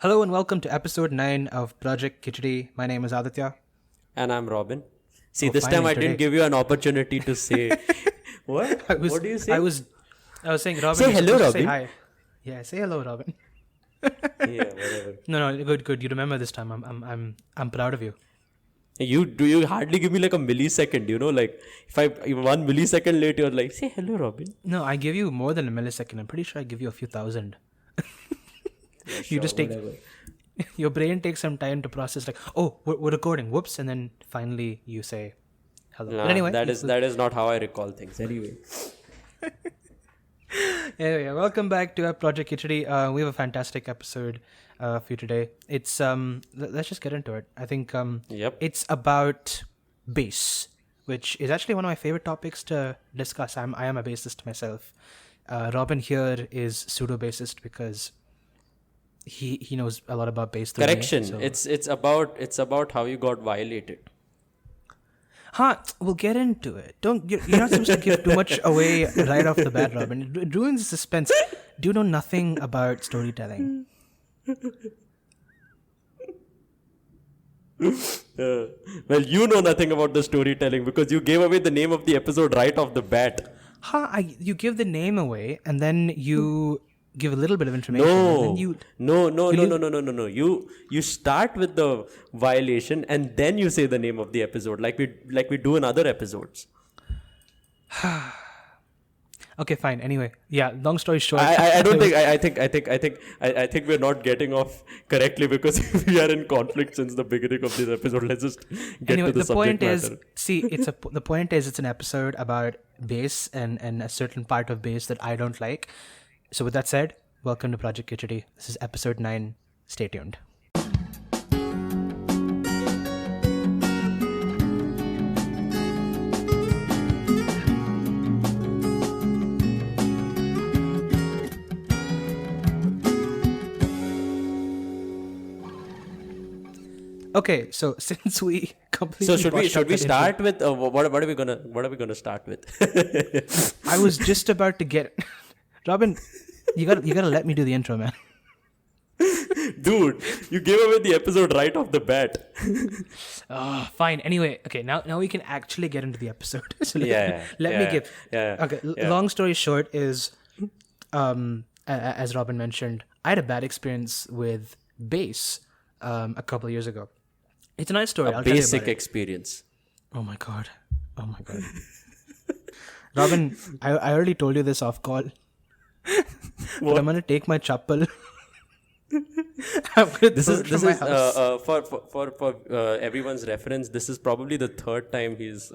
Hello and welcome to episode 9 of Project Khichdi. My name is Adithya. And I'm Robin. See, Oh, this time finally I didn't today. give you an opportunity to say what? What do you say? I was saying, Robin. Say you're hello, supposed to Robin. Say hi. Yeah, say hello, Robin. Yeah, whatever. No, good. You remember this time. I'm proud of you. You hardly give me like a millisecond, like if 1 millisecond late, you're like, say hello, Robin. No, I give you more than a millisecond. I'm pretty sure I give you a few thousand. Yeah, You sure, just take whatever. your brain takes some time to process. Like, oh, we're recording. Whoops, and then finally you say hello. Nah, But anyway, that is not how I recall things. Anyway. Anyway, welcome back to our Project Khichdi. We have a fantastic episode for you today. It's let's just get into it. I think Yep. it's about bass, which is actually one of my favorite topics to discuss. I am a bassist myself. Robin here is pseudo bassist because he knows a lot about bass. through me, Correction. so- It's about how you got violated. We'll get into it. You're not supposed to give too much away right off the bat, Robin. It ruins the suspense. Do you know nothing about storytelling? Well, you know nothing about the storytelling because you gave away the name of the episode right off the bat. You give the name away and then you give a little bit of information. And then No. You start with the violation and then you say the name of the episode, like we do in other episodes. Okay, fine. Anyway, yeah. Long story short, I think we're not getting off correctly because we are in conflict since the beginning of this episode. Let's just get Anyway, to the point subject matter. is, the point is, it's an episode about bass and a certain part of bass that I don't like. So with that said, welcome to Project Khichdi. This is episode 9. Stay tuned. Okay, so since we completely So should botched up we that start with what are we gonna start with? intro, I was just about to get Robin. You gotta let me do the intro, man. Dude, you gave away the episode right off the bat. Fine. Anyway, okay. Now we can actually get into the episode. So let me give. Yeah. Okay. Long story short is, as Robin mentioned, I had a bad experience with bass a couple of years ago. It's a nice story. I'll tell you Basic about it. experience. Oh my god. Robin, I already told you this off call. But I'm gonna take my chappal. This is for everyone's reference. This is probably the third time he's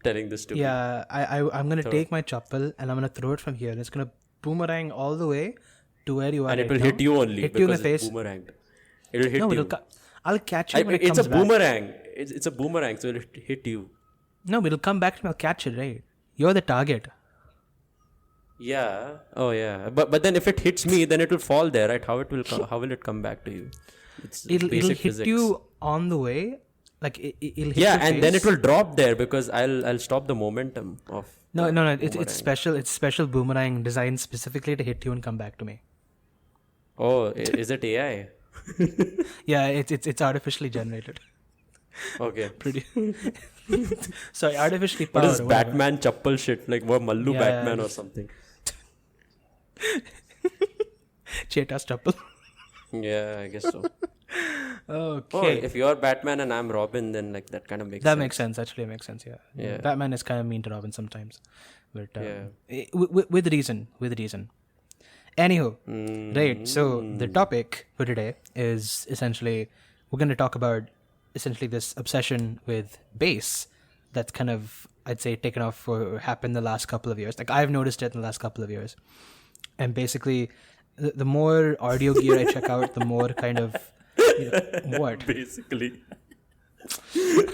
telling this to me. Yeah, I'm gonna take my chappal and I'm gonna throw it from here. And it's gonna boomerang all the way to where you are. And it right will now. hit you only Hit you in the because face. it's boomeranged. It'll hit No, you. I'll catch it when it It's comes a back. boomerang. It's a boomerang, so it'll hit you. No, it'll come back to me. I'll catch it. Right? You're the target. Yeah. Oh yeah. But then if it hits me, then it will fall there, right? How will it come back to you? It's It'll basic hit physics. you on the way. Like it'll hit Yeah, your and then face. it will drop there because I'll stop the momentum of. No. It's boomerang. special. It's special boomerang designed specifically to hit you and come back to me. Oh, is it AI? Yeah, it's artificially generated. Okay. Pretty. Sorry, artificially What powered. is or whatever. Batman chappal shit? Like what Mallu Yeah, Batman or just- something? Cheta's chappal. Yeah, I guess so. Oh, Okay. if you're Batman and I'm Robin, then like that kind of makes That sense. makes sense. Actually, it makes sense. Yeah. Yeah. Batman is kind of mean to Robin sometimes, but Yeah. with reason. Anywho, right. So Hmm. the topic for today is essentially we're going to talk about essentially this obsession with bass that's kind of, I'd say, taken off or happened the last couple of years. Like I've noticed it in the last couple of years, and basically, the more audio gear I check out, the more kind of what. Basically.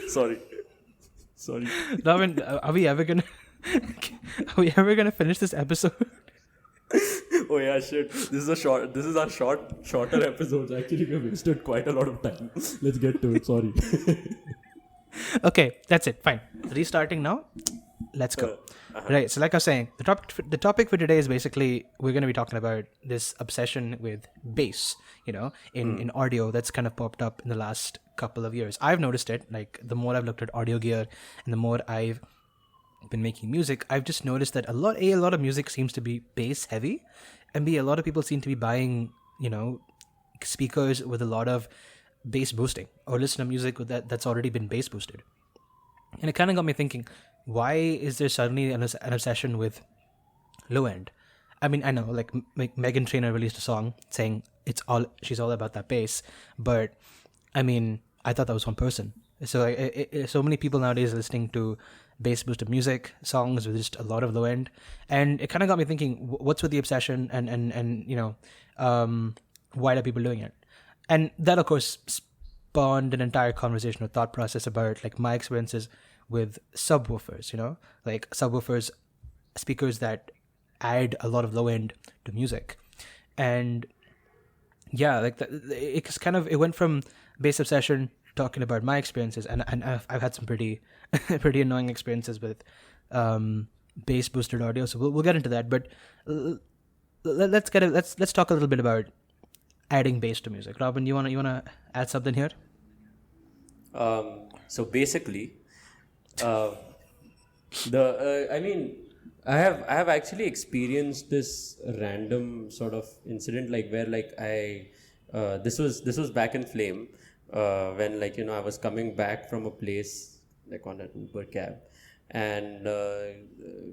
Sorry. Robin, are we ever gonna finish this episode? Oh yeah, shit. This is our shorter episodes. Actually, we wasted quite a lot of time. Let's get to it. Sorry. Okay, that's it. Fine. Restarting now. let's go. Right. So, like I was saying, the topic for today is basically we're going to be talking about this obsession with bass. In audio that's kind of popped up in the last couple of years. I've noticed it. Like the more I've looked at audio gear and the more I've been making music, I've just noticed that a lot of music seems to be bass heavy, and a lot of people seem to be buying speakers with a lot of bass boosting, or listen to music with that's already been bass boosted. And it kind of got me thinking, why is there suddenly an obsession with low end? I mean, I know, like Megan Trainor released a song saying she's all about that bass, but I mean, I thought that was one person. So so many people nowadays are listening to bass boosted music songs with just a lot of low end, and it kind of got me thinking, what's with the obsession, and why are people doing it? And that, of course, spawned an entire conversation or thought process about like my experiences with subwoofers. Like subwoofers, speakers that add a lot of low end to music. And yeah, like it went from bass obsession talking about my experiences, and I've had some pretty pretty annoying experiences with bass boosted audio, so we'll get into that. But let's talk a little bit about adding bass to music. Robin, you wanna add something here? So basically, I mean, I have actually experienced this random sort of incident, like where like this was back in Flame, when I was coming back from a place like on an Uber cab, and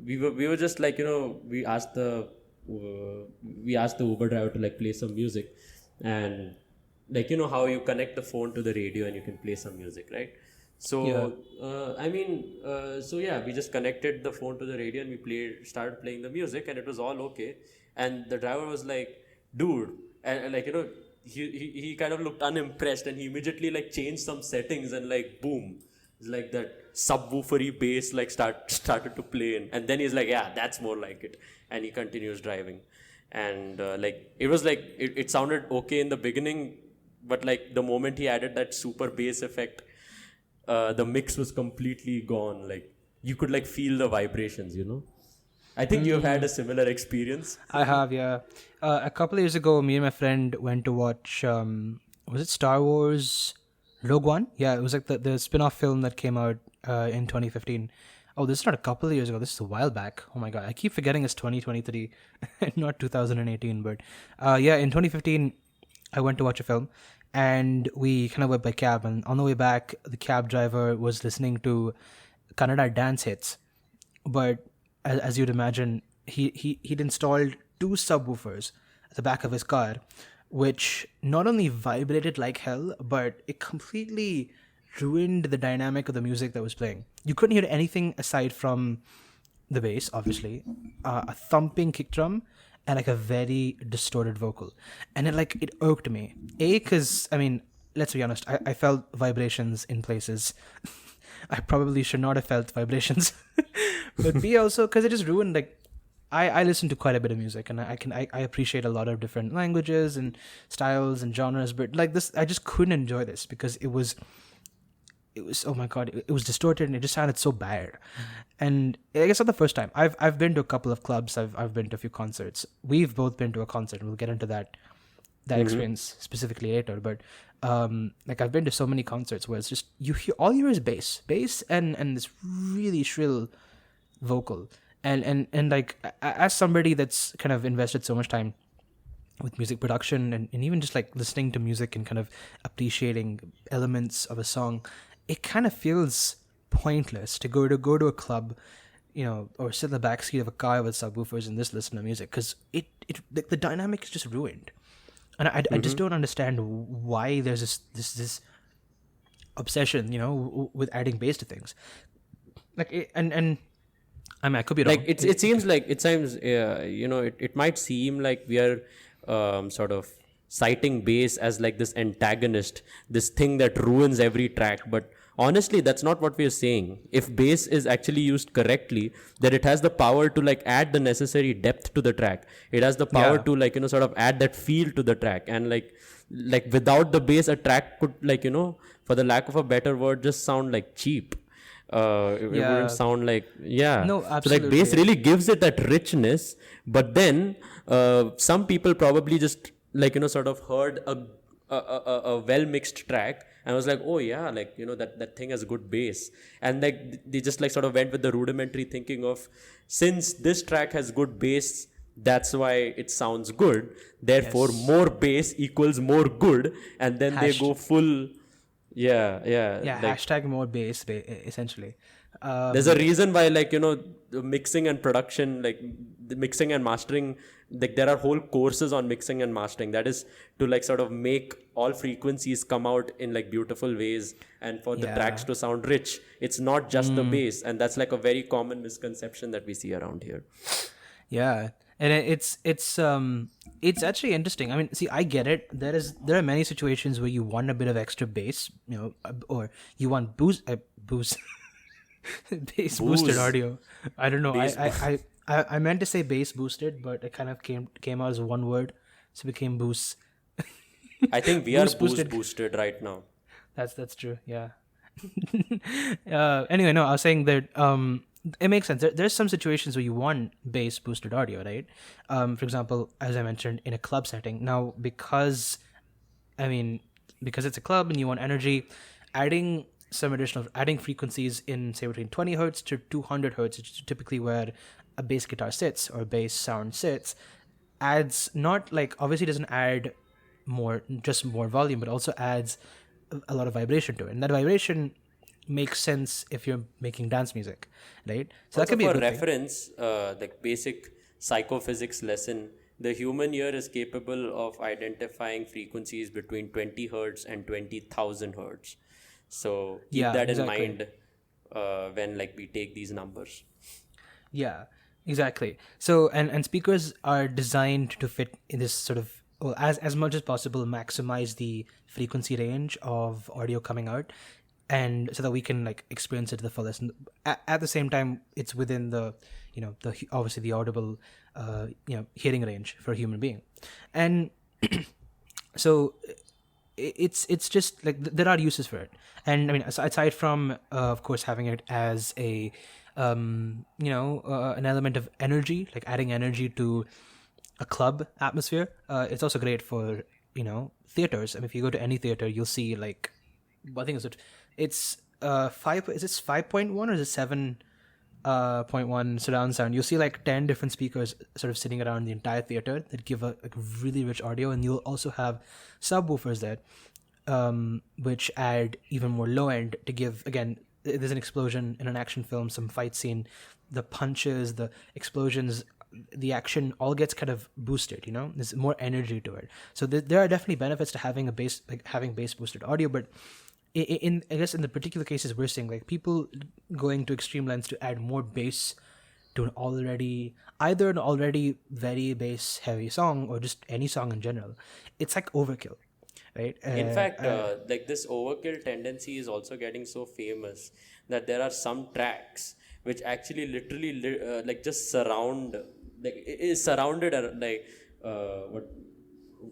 we were just like we asked the Uber driver to like play some music, and like how you connect the phone to the radio and you can play some music, right? So yeah. We just connected the phone to the radio and we started playing the music, and it was all okay. And the driver was like, "Dude," and he kind of looked unimpressed, and he immediately like changed some settings, and like boom, it's like that subwoofery bass like started to play, and then he's like, "Yeah, that's more like it," and he continues driving, and it was like it sounded okay in the beginning, but like the moment he added that super bass effect, the mix was completely gone. Like you could like feel the vibrations, I think you've had a similar experience. I have, yeah. A couple of years ago, me and my friend went to watch, was it Star Wars Rogue One? Yeah, it was like the spin-off film that came out in 2015. Oh, this is not a couple of years ago. This is a while back. Oh my God. I keep forgetting it's 2023, not 2018. But yeah, in 2015, I went to watch a film, and we kind of went by cab. And on the way back, the cab driver was listening to Kannada dance hits. But as you'd imagine, he'd installed 2 subwoofers at the back of his car, which not only vibrated like hell, but it completely ruined the dynamic of the music that was playing. You couldn't hear anything aside from the bass, obviously, a thumping kick drum, and like a very distorted vocal. And it irked me. A, because, I mean, let's be honest, I felt vibrations in places I probably should not have felt vibrations. But B, also because it just ruined, like, I listen to quite a bit of music, and I appreciate a lot of different languages and styles and genres, but like this, I just couldn't enjoy this because it was oh my God, it was distorted, and it just sounded so bad. And I guess not the first time. I've been to a couple of clubs. I've been to a few concerts. We've both been to a concert. We'll get into that experience specifically later. But like I've been to so many concerts where it's just all you hear is bass, and this really shrill vocal. And like as somebody that's kind of invested so much time with music production and even just like listening to music and kind of appreciating elements of a song, it kind of feels pointless to go to a club, or sit in the backseat of a car with subwoofers and just listen to music, because the dynamic is just ruined. And I just don't understand why there's this obsession, with adding bass to things. Like and I mean, I could be wrong. Like it seems it might seem like we are sort of citing bass as like this antagonist, this thing that ruins every track, but honestly that's not what we are saying. If bass is actually used correctly, then it has the power to like add the necessary depth to the track. It has the power to like sort of add that feel to the track, and like without the bass, a track could, like for the lack of a better word, just sound like cheap. It Yeah. wouldn't sound like, yeah. No, So like absolutely. bass really gives it that richness, but then some people probably just like, sort of heard a well mixed track and was like, oh yeah, like, that thing has good bass. And like they just like sort of went with the rudimentary thinking of, since this track has good bass, that's why it sounds good. Therefore, Yes. more bass equals more good. And then they go full, Yeah, like hashtag more bass, essentially. there's a reason why, like, the mixing and production, like the mixing and mastering, like there are whole courses on mixing and mastering, that is to like sort of make all frequencies come out in like beautiful ways and for the tracks Yeah. to sound rich. It's not just the bass, and that's like a very common misconception that we see around here. Yeah, and it's actually interesting. I mean, see, I get it. There are many situations where you want a bit of extra bass, or you want boost bass boosted Booze. audio. I don't know. Bass I meant to say bass boosted, but it kind of came out as one word, so it became boost. I think we are Boost boosted. boosted right now. That's true. Yeah. Anyway, no, I was saying that it makes sense. There's some situations where you want bass boosted audio, right? For example, as I mentioned, in a club setting. Now, because it's a club and you want energy, adding frequencies in, say, between 20 hertz to 200 hertz, which is typically where a bass guitar sits or bass sound sits, adds, not like, obviously doesn't add more volume, but also adds a lot of vibration to it, and that vibration makes sense if you're making dance music, right? So that Also, could be a for good thing. reference, like basic psychophysics lesson, the human ear is capable of identifying frequencies between 20 hertz and 20,000 hertz. So keep Yeah, that exactly. in mind when like we take these numbers. Yeah, exactly. So and speakers are designed to fit in this sort of, well, as much as possible, maximize the frequency range of audio coming out, and so that we can like experience it to the fullest. And at the same time, it's within the obviously the audible hearing range for a human being, and so it's just like there are uses for it. And I mean, aside from of course having it as a an element of energy, like adding energy to a club atmosphere, it's also great for theaters. I mean, if you go to any theater, you'll see, like, I think it's 5.1 or is it 7.1 surround sound. You'll see like 10 different speakers sort of sitting around the entire theater that give a like really rich audio, and you'll also have subwoofers there, which add even more low end to give, again, there's an explosion in an action film, some fight scene, the punches, the explosions, the action all gets kind of boosted. There's more energy to it. So there are definitely benefits to having having bass boosted audio, but in I guess in the particular cases we're seeing, like, people going to extreme lengths to add more bass to an already very bass heavy song, or just any song in general, it's like overkill, right? In fact, like this overkill tendency is also getting so famous that there are some tracks which actually literally like just surround, like it is surrounded like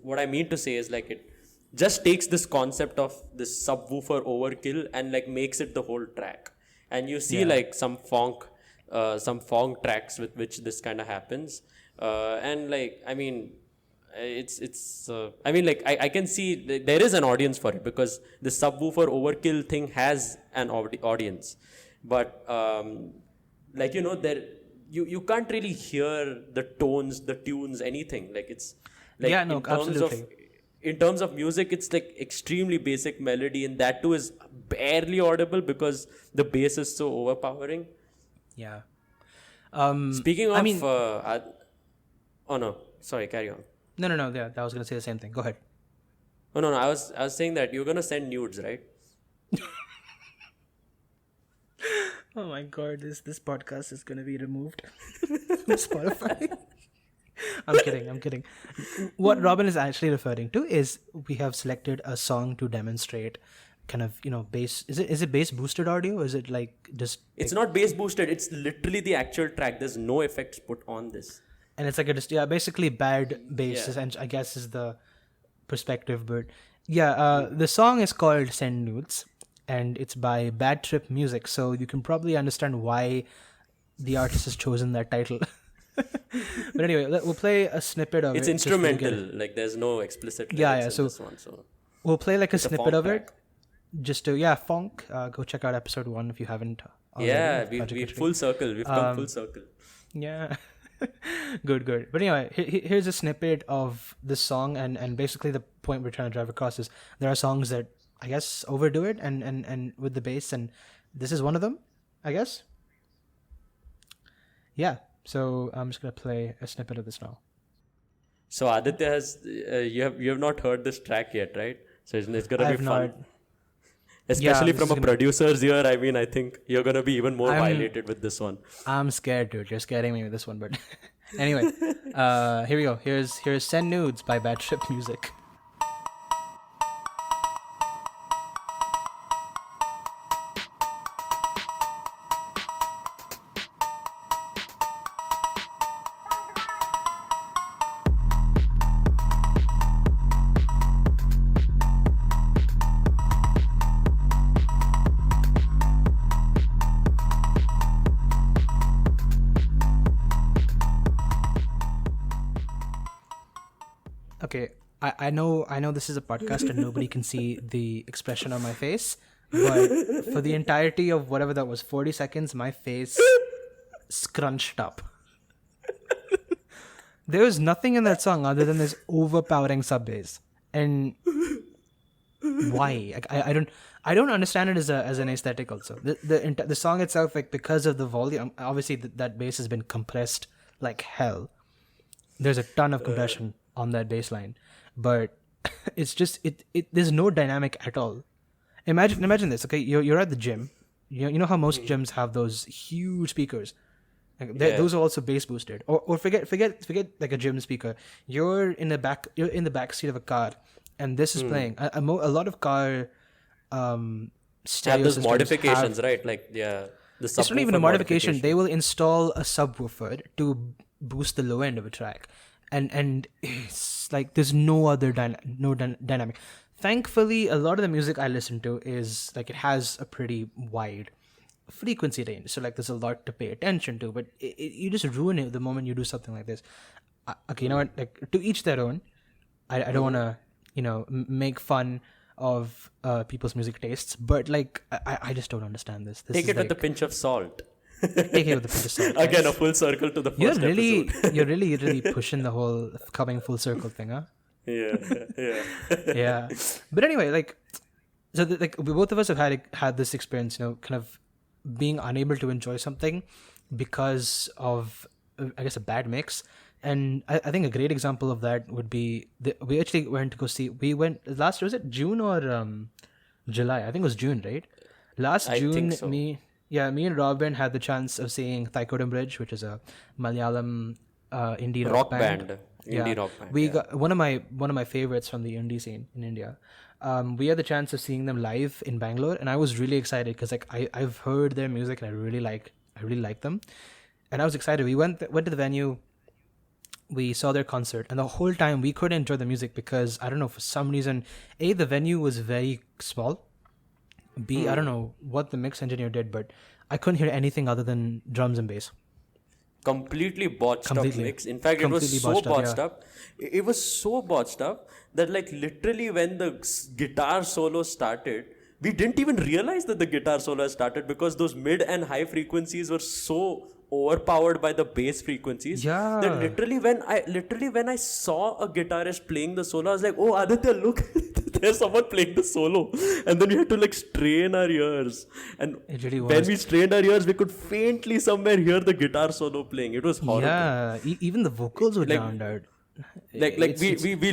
what I mean to say is, like, it just takes this concept of this subwoofer overkill and like makes it the whole track. And you see like some funk tracks with which this kind of happens, and like I mean it's I mean, like I can see there is an audience for it, because the subwoofer overkill thing has an audience, but like there you can't really hear the tones, the tunes, anything. Like it's like Yeah, no, absolutely. In terms of music, it's like extremely basic melody, and that too is barely audible because the bass is so overpowering. Yeah. Speaking of I mean, oh no, sorry, carry on. no. Yeah, I was gonna say the same thing. Go ahead. Oh no, I was saying that you're gonna send nudes, right? Oh my god, this podcast is gonna be removed from Spotify. I'm kidding. What Robin is actually referring to is we have selected a song to demonstrate kind of bass. Is it bass boosted audio? Or is it like just It's not bass boosted. It's literally the actual track. There's no effects put on this. and it's like basically bad bass, Yeah. and I guess is the perspective. But yeah, the song is called "Send Nudes," and it's by Bad Trip Music. So you can probably understand why the artist has chosen that title. But anyway, we'll play a snippet of It's it. instrumental, like there's no explicit lyrics in so this one. So we'll play like a it's a snippet funk of track. it. Just to, funk. Go check out episode 1 if you haven't already. Yeah, of we Project Khichdi. full circle. We've come full circle. Yeah. Good. But anyway, here's a snippet of this song, and basically the point we're trying to drive across is there are songs that I guess overdo it and with the bass, and this is one of them, I guess. Yeah. So I'm just gonna play a snippet of this now. So Aditya has you have not heard this track yet, right? So it's gonna I've be fun. not. Especially this from is a gonna- producer's ear, I mean, I think you're gonna be even more I'm- violated with this one. I'm scared, dude. You're scaring me with this one, but anyway, here we go. Here's "Send Nudes" by Bad Trip Music. Okay, I know this is a podcast and nobody can see the expression on my face, but for the entirety of whatever that was, 40 seconds, my face scrunched up. There was nothing in that song other than this overpowering sub bass, and why? Like, I don't understand it as an aesthetic. Also, the song itself, like, because of the volume, obviously that bass has been compressed like hell. There's a ton of compression on that bass line, but it's just it there's no dynamic at all. Imagine this. Okay, you're at the gym. You know how most gyms have those huge speakers. Like, those are also bass boosted. Or forget like a gym speaker. You're in the back seat of a car, and this is playing. A lot of car stereo Have those systems modifications, right? Like, yeah, the subwoofer it's not even a modification. They will install a subwoofer to boost the low end of a track, and it's like there's no other dynamic. Thankfully, a lot of the music I listen to is like it has a pretty wide frequency range, so like there's a lot to pay attention to. But you just ruin it the moment you do something like this. Okay, you know what? Like, to each their own. I don't want to make fun of people's music tastes, but like I just don't understand this. Take it with a pinch of salt. Take it with a pinch of salt. Again, a full circle to the first episode. You're really pushing the whole coming full circle thing, huh? Yeah. But anyway, like, so we both of us have had this experience, kind of being unable to enjoy something because of, I guess, a bad mix. And I think a great example of that would be we actually went to go see. We went last, was it June or July? I think it was June, right? Last I June, think so. me and Robin had the chance of seeing Thaikotam Bridge, which is a Malayalam indie rock band. Indie rock band. We got one of my favorites from the indie scene in India. We had the chance of seeing them live in Bangalore, and I was really excited because like I've heard their music and I really like them, and I was excited. We went to the venue. We saw their concert, and the whole time we couldn't enjoy the music because I don't know, for some reason, A, the venue was very small. B, I don't know what the mix engineer did, but I couldn't hear anything other than drums and bass. Completely botched up mix. In fact, it was so botched up. It was so botched up that, like, literally when the guitar solo started, we didn't even realize that the guitar solo had started because those mid and high frequencies were so overpowered by the bass frequencies. Yeah. That literally when I saw a guitarist playing the solo, I was like, oh, Adithya, look, there's someone playing the solo. And then we had to like strain our ears. And It really when was. we strained our ears, we could faintly somewhere hear the guitar solo playing. It was horrible. Yeah, even the vocals were drowned out. We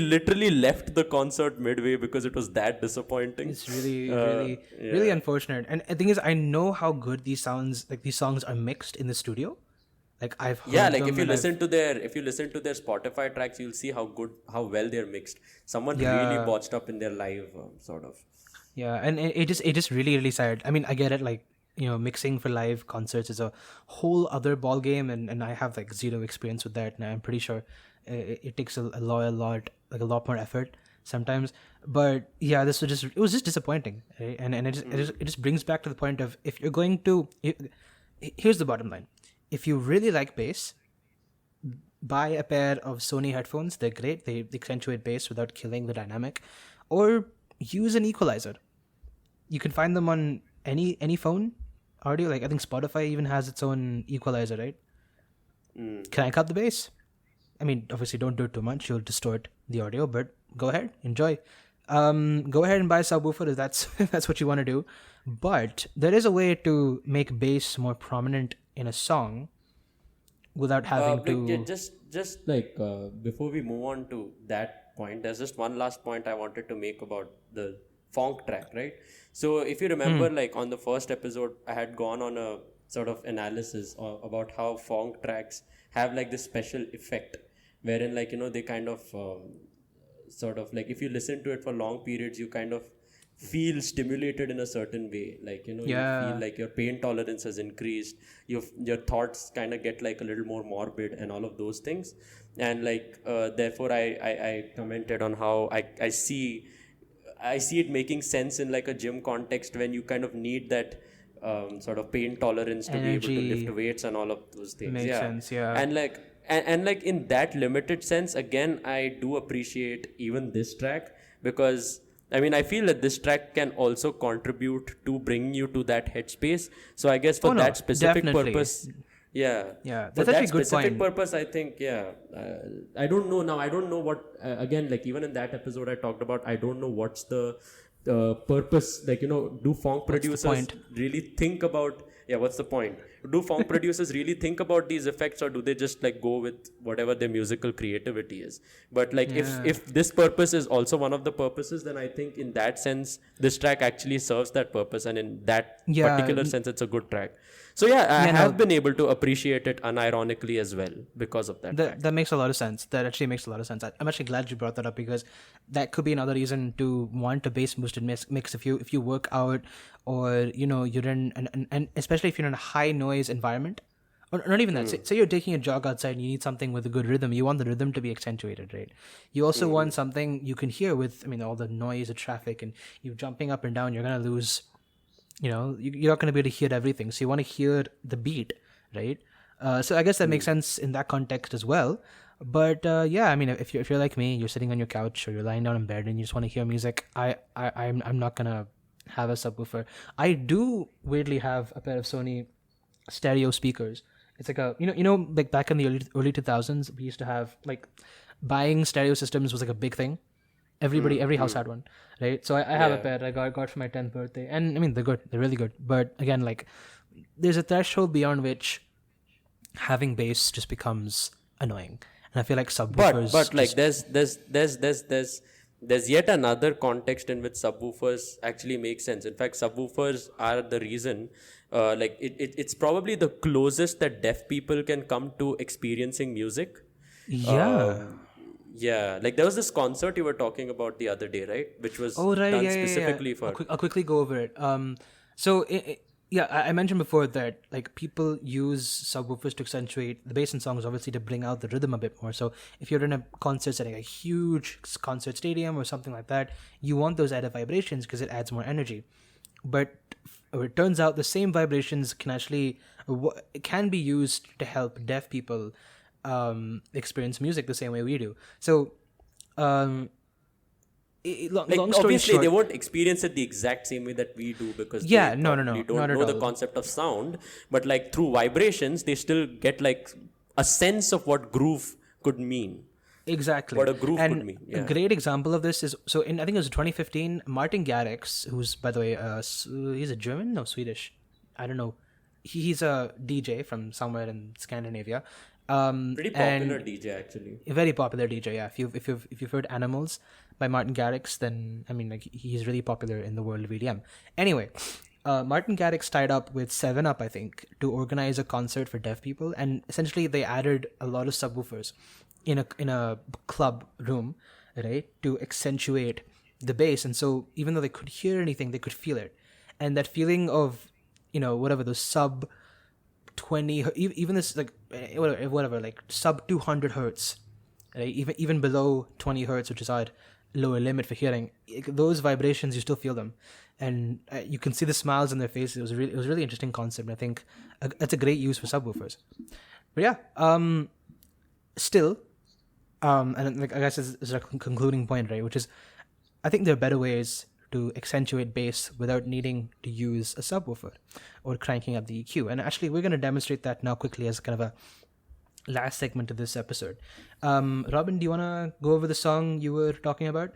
literally left the concert midway because it was that disappointing. It's really unfortunate. And the thing is, I know how good these songs are mixed in the studio. Like, I've heard them, if you listen to their Spotify tracks, you'll see how well they're mixed. Someone really botched up in their live sort of. Yeah, and it just really sad. I mean, I get it. Like, mixing for live concerts is a whole other ball game, and I have like zero experience with that, and I'm pretty sure it takes a lot more effort. sometimes. But yeah, it was just disappointing, right? And it just brings back to the point of, if you're going to, here's the bottom line: if you really like bass, buy a pair of Sony headphones. They're great. They accentuate bass without killing the dynamic. Or use an equalizer. You can find them on any phone audio. Like, I think Spotify even has its own equalizer, right? Crank up the bass. I mean, obviously don't do it too much. You'll distort the audio, but go ahead, enjoy. Go ahead and buy a subwoofer if that's if that's what you want to do. But there is a way to make bass more prominent in a song without having to. Just like before we move on to that point, there's just one last point I wanted to make about the funk track, right? So if you remember, like on the first episode, I had gone on a sort of analysis about how funk tracks have like this special effect, wherein like they kind of sort of like, if you listen to it for long periods, you kind of feel stimulated in a certain way, like you feel like your pain tolerance has increased, your thoughts kind of get like a little more morbid and all of those things. And like therefore I commented on how I see it making sense in like a gym context, when you kind of need that sort of pain tolerance to Energy. be able to lift weights and all of those things. Makes sense, yeah. And like like in that limited sense, again, I do appreciate even this track, because I mean, I feel that this track can also contribute to bringing you to that headspace. So I guess for that specific purpose, yeah, for that's actually that a good specific point. purpose, I think, I don't know now. I don't know what, again, like even in that episode I talked about, I don't know what's the purpose. Like, do funk producers really think about, what's the point? Do funk producers really think about these effects, or do they just like go with whatever their musical creativity is? But like if this purpose is also one of the purposes, then I think in that sense this track actually serves that purpose, and in that particular sense it's a good track. So I have been able to appreciate it unironically as well because of that track. That makes a lot of sense. That actually makes a lot of sense. I'm actually glad you brought that up, because that could be another reason to want a bass boosted mix if you work out, or you're in and especially if you're in a high noise environment, or not even that. Say you're taking a jog outside and you need something with a good rhythm. You want the rhythm to be accentuated, right? You also want something you can hear with, I mean, all the noise of traffic and you jumping up and down. You're gonna lose. You're not going to be able to hear everything. So you want to hear the beat, right? So I guess that makes sense in that context as well. But I mean, if you're like me, you're sitting on your couch or you're lying down in bed and you just want to hear music, I'm not gonna have a subwoofer. I do weirdly have a pair of Sony stereo speakers. It's like like back in the early 2000s, we used to have like buying stereo systems was like a big thing. Every house had one, right? So I have a pair I got for my 10th birthday, and I mean they're good, they're really good. But again, like there's a threshold beyond which having bass just becomes annoying, and I feel like subwoofers. But like there's yet another context in which subwoofers actually make sense. In fact, subwoofers are the reason. Like it's probably the closest that deaf people can come to experiencing music. Yeah, like there was this concert you were talking about the other day, right? Which was done specifically for. I'll quickly go over it. I mentioned before that like people use subwoofers to accentuate the bass in songs, obviously to bring out the rhythm a bit more. So if you're in a concert setting, a huge concert stadium or something like that, you want those added vibrations because it adds more energy. But it turns out the same vibrations can be used to help deaf people experience music the same way we do. So long story obviously short, they won't experience it the exact same way that we do, because no, they don't know the concept of sound, but like through vibrations they still get like a sense of what groove could mean. Exactly. What a groove could mean. A great example of this is, so I think it was 2015, Martin Garrix, who's by the way he's a German, no, Swedish, I don't know, he's a DJ from somewhere in Scandinavia. Pretty popular DJ actually. A very popular DJ, yeah. If you've heard Animals by Martin Garrix, then I mean like he's really popular in the world of EDM. Anyway, Martin Garrix tied up with 7-Up, I think, to organize a concert for deaf people, and essentially they added a lot of subwoofers in a club room, right, to accentuate the bass. And so even though they could hear anything, they could feel it, and that feeling of whatever the sub 20, even this like whatever like sub 200 hertz, right? Even below 20 hertz, which is odd. lower limit for hearing, those vibrations, you still feel them, and you can see the smiles on their faces. It was a really interesting concept. And I think it's a great use for subwoofers. But yeah, still, and like I guess is a concluding point, right? Which is, I think there are better ways to accentuate bass without needing to use a subwoofer or cranking up the EQ. And actually, we're going to demonstrate that now quickly as kind of a last segment of this episode. Robin, do you want to go over the song you were talking about?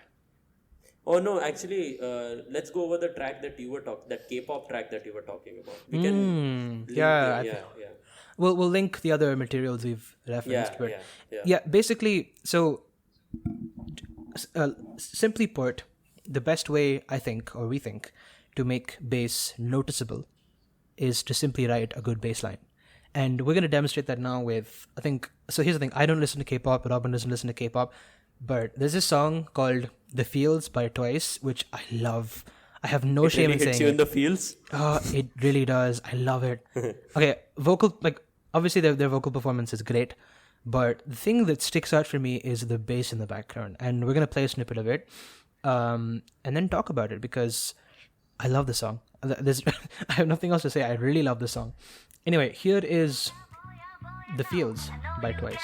Oh no, actually, let's go over the track that you were that K-pop track that you were talking about. We can Yeah. We'll link the other materials we've referenced. Yeah. Basically, so simply put, the best way I think, or we think, to make bass noticeable is to simply write a good bass line. And we're going to demonstrate that now with, I think, so here's the thing. I don't listen to K-pop, Robin doesn't listen to K-pop, but there's this song called The Fields by Twice, which I love. I have no shame in saying it. It hits you in the feels? Oh, it really does. I love it. Okay, obviously their vocal performance is great, but the thing that sticks out for me is the bass in the background. And we're going to play a snippet of it, and then talk about it, because I love the song. I have nothing else to say. I really love the song. Anyway, here is The Fields by Twice.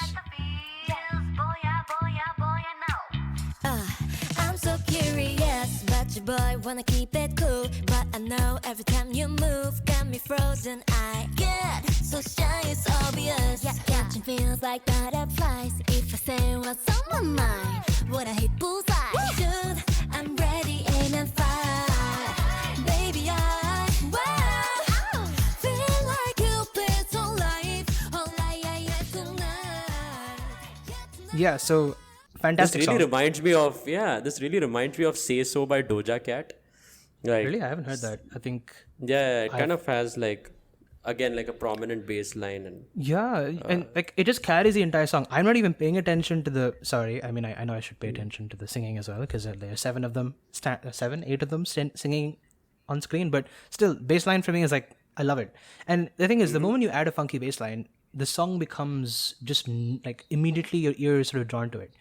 I'm so curious, but your boy wanna keep it cool. But I know every time you move, got me frozen. I get so shy, it's obvious. Catching feels like butterflies. If I say what's on my mind, would I hit bullseye? Dude, I'm ready, aim and fire. Baby, yeah, so fantastic. This really reminds me of "Say So" by Doja Cat. Really, I haven't heard that. I think. Yeah, it kind of has like a prominent bass line and. Yeah, and like it just carries the entire song. I'm not even paying attention to the. Sorry, I mean I know I should pay attention to the singing as well, because there are 7 of them, 8 of them singing on screen. But still, bass line for me is like, I love it. And the thing is, the moment you add a funky bass line, the song becomes just like immediately your ear is sort of drawn to it.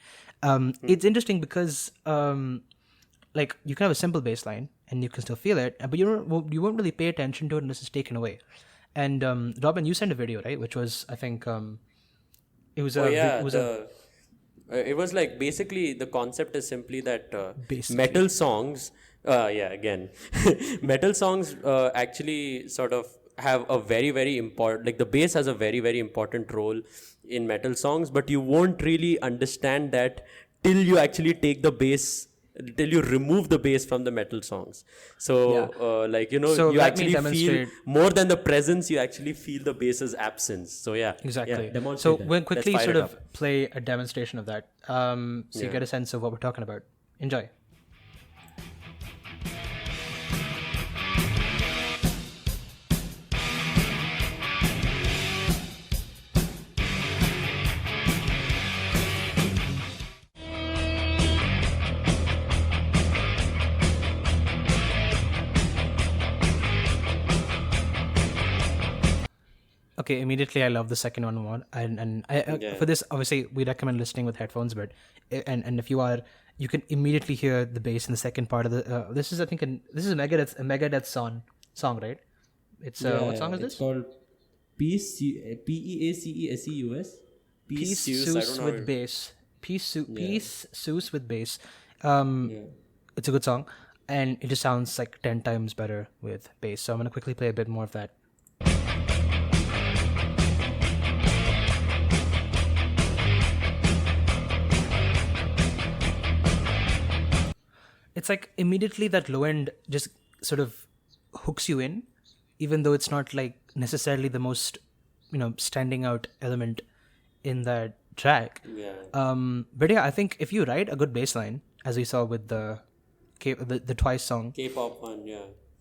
It's interesting because like you can have a simple bass line and you can still feel it, but you won't really pay attention to it unless it's taken away. And Robin, you sent a video, right? Which was, I think, it was it was like, basically the concept is simply that metal songs metal songs actually sort of have a very, very important, like the bass has a very, very important role in metal songs, but you won't really understand that till you actually take the bass, till you remove the bass from the metal songs. So so you actually feel more than the presence, you actually feel the bass's absence. So exactly. So we'll quickly sort of play a demonstration of that, so you get a sense of what we're talking about. Enjoy. Okay, immediately I love the second one more, and for this, obviously we recommend listening with headphones, but and if you are, you can immediately hear the bass in the second part of the. This is, I think, this is a Megadeth song, right? It's what song is this? It's called Peaceus. Peace Seuss with bass. Peace Seuss with bass. It's a good song, and it just sounds like 10 times better with bass. So I'm gonna quickly play a bit more of that. It's like immediately that low end just sort of hooks you in, even though it's not like necessarily the most, standing out element in that track. But yeah, I think if you write a good bass line, as we saw with the Twice song, K-pop one,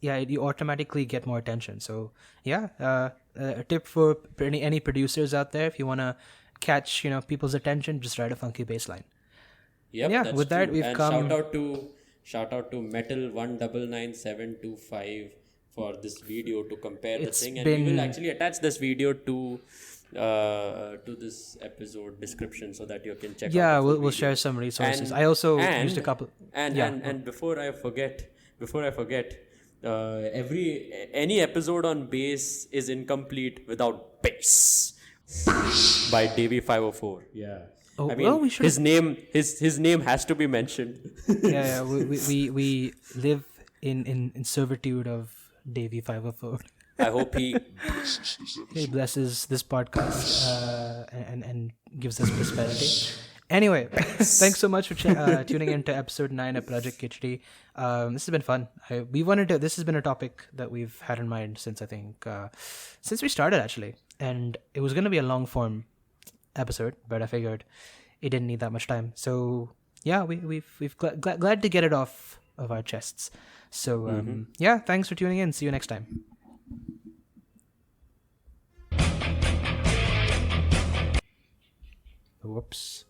you automatically get more attention. So a tip for any producers out there: if you want to catch people's attention, just write a funky bass line. Yep, yeah, with that we've come. Shout out to Metal 199725 for this video to compare the thing, and we will actually attach this video to to this episode description so that you can check. Yeah, out the full we'll video. share some resources. And- I also and- used a couple. And Yeah. and before I forget, any episode on bass is incomplete without bass by Davey 504. Yeah. Oh, I mean, well, we should- his name has to be mentioned. Yeah, we live in servitude of Davey 504. I hope he He blesses this podcast and gives us prosperity. Anyway, thanks so much for tuning in to episode 9 of Project Khichdi. This has been fun. This has been a topic that we've had in mind since I think since we started actually, and it was going to be a long form episode, but I figured it didn't need that much time. So yeah, we've glad to get it off of our chests. So yeah, thanks for tuning in. See you next time. Whoops.